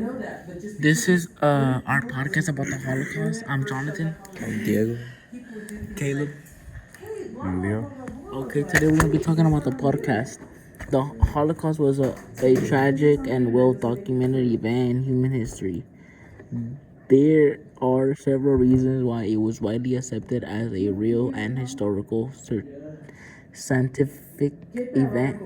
This is our podcast about the Holocaust. I'm Jonathan. Diego. Caleb. And Leo. Okay, today we're gonna be talking about the podcast. The Holocaust was a tragic and well documented event in human history. There are several reasons why it was widely accepted as a real and historical scientific event.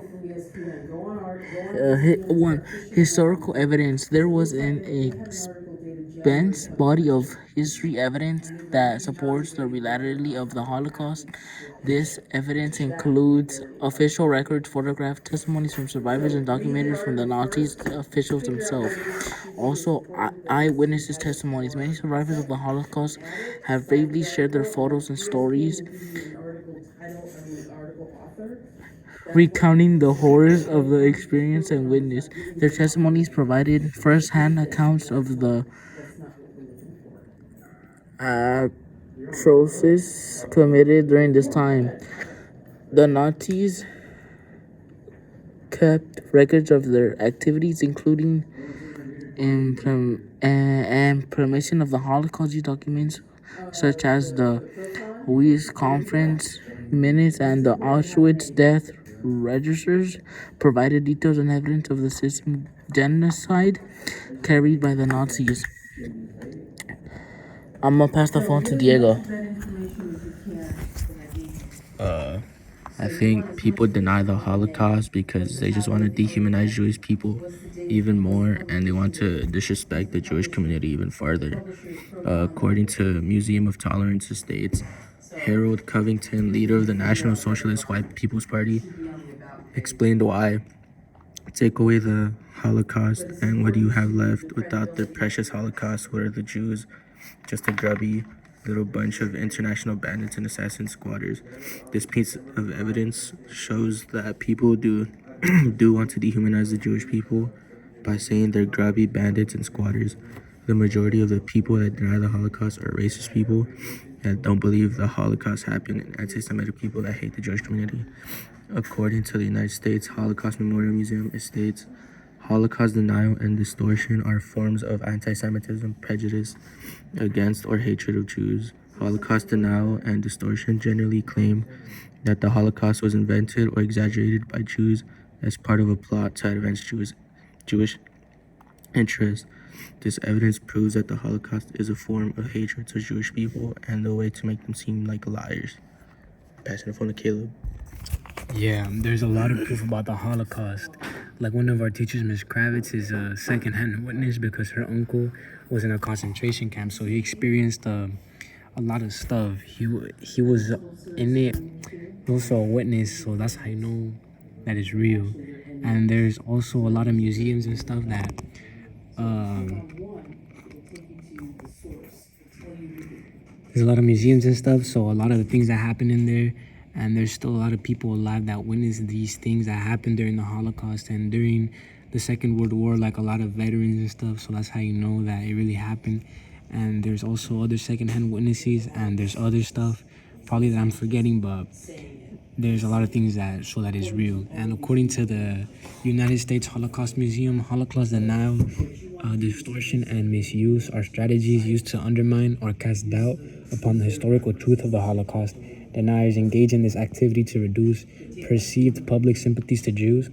One, historical evidence. There was an extensive body of history evidence that supports the reality of the Holocaust. This evidence includes official records, photographs, testimonies from survivors, and documented from the Nazis officials themselves. Also, eyewitnesses' testimonies. Many survivors of the Holocaust have bravely shared their photos and stories recounting the horrors of the experience and witness. Their testimonies provided first-hand accounts of the atrocities committed during this time. The Nazis kept records of their activities, including implementation of the Holocaust documents, such as the Weiss Conference minutes and the Auschwitz death registers, provided details and evidence of the system genocide carried by the Nazis. I'm gonna pass the phone to Diego. I think people deny the Holocaust because they just want to dehumanize Jewish people even more, and they want to disrespect the Jewish community even farther. According to Museum of Tolerance, it states Harold Covington, leader of the National Socialist White People's Party, explained why. Take away the Holocaust, and what do you have left without the precious Holocaust? What are the Jews? Just a grubby little bunch of international bandits and assassin squatters. This piece of evidence shows that people do want to dehumanize the Jewish people by saying they're grubby bandits and squatters. The majority of the people that deny the Holocaust are racist people that don't believe the Holocaust happened, and anti-Semitic people that hate the Jewish community. According to the United States Holocaust Memorial Museum, it states Holocaust denial and distortion are forms of anti-Semitism, prejudice against or hatred of Jews. Holocaust denial and distortion generally claim that the Holocaust was invented or exaggerated by Jews as part of a plot to advance Jewish interests. This evidence proves that the Holocaust is a form of hatred to Jewish people and a way to make them seem like liars. Passing the phone to Caleb. Yeah, there's a lot of proof about the Holocaust. Like one of our teachers, Miss Kravitz, is a second-hand witness because her uncle was in a concentration camp, so he experienced a lot of stuff. He was in it, also a witness, so that's how you know that it's real. And there's also a lot of museums and stuff that there's a lot of museums and stuff, so a lot of the things that happen in there, and there's still a lot of people alive that witnessed these things that happened during the Holocaust and during the Second World War, like a lot of veterans and stuff, so that's how you know that it really happened. And there's also other secondhand witnesses, and there's other stuff probably that I'm forgetting, but there's a lot of things that show that it's real. And according to the United States Holocaust Museum, Holocaust denial, distortion, and misuse are strategies used to undermine or cast doubt upon the historical truth of the Holocaust. Deniers engage in this activity to reduce perceived public sympathies to Jews,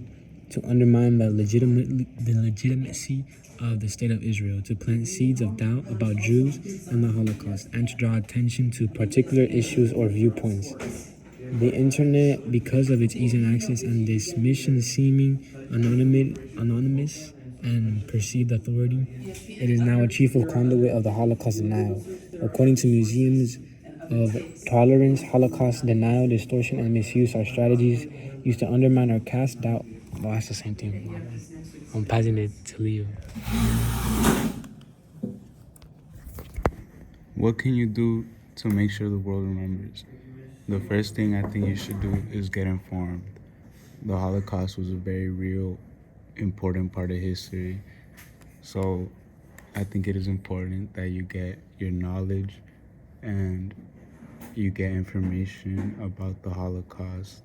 to undermine the legitimacy of the State of Israel, to plant seeds of doubt about Jews and the Holocaust, and to draw attention to particular issues or viewpoints. The internet, because of its ease and access and this mission seeming anonymous and perceived authority, it is now a chiefly conduit of the Holocaust denial. According to museums of tolerance, Holocaust denial, distortion, and misuse are strategies used to undermine or cast doubt. Well, that's the same thing. I'm passing it to Leo. What can you do to make sure the world remembers? The first thing I think you should do is get informed. The Holocaust was a very real, important part of history. So I think it is important that you get your knowledge and you get information about the Holocaust.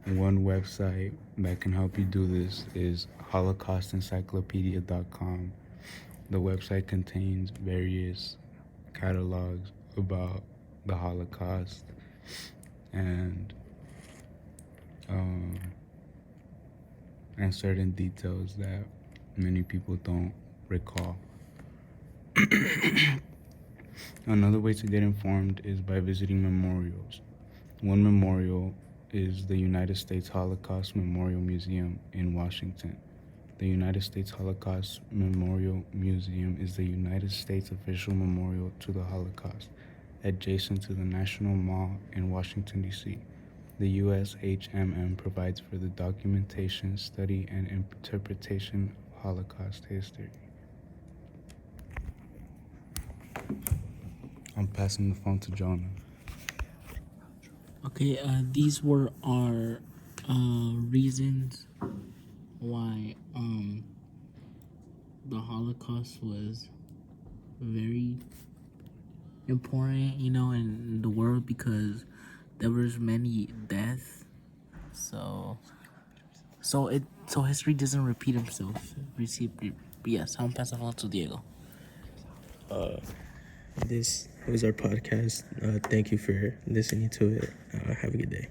One website that can help you do this is HolocaustEncyclopedia.com. The website contains various catalogs about the Holocaust and um, and certain details that many people don't recall. Another way to get informed is by visiting memorials. One memorial is the United States Holocaust Memorial Museum in Washington. The United States Holocaust Memorial Museum is the United States official memorial to the Holocaust, adjacent to the National Mall in Washington, D.C. The USHMM provides for the documentation, study, and interpretation of Holocaust history. I'm passing the phone to Jonah. Okay, these were our reasons why the Holocaust was very important, in the world, because there was many deaths. So history doesn't repeat itself. Yes, I'm passing the phone to Diego. This was our podcast. Thank you for listening to it. Have a good day.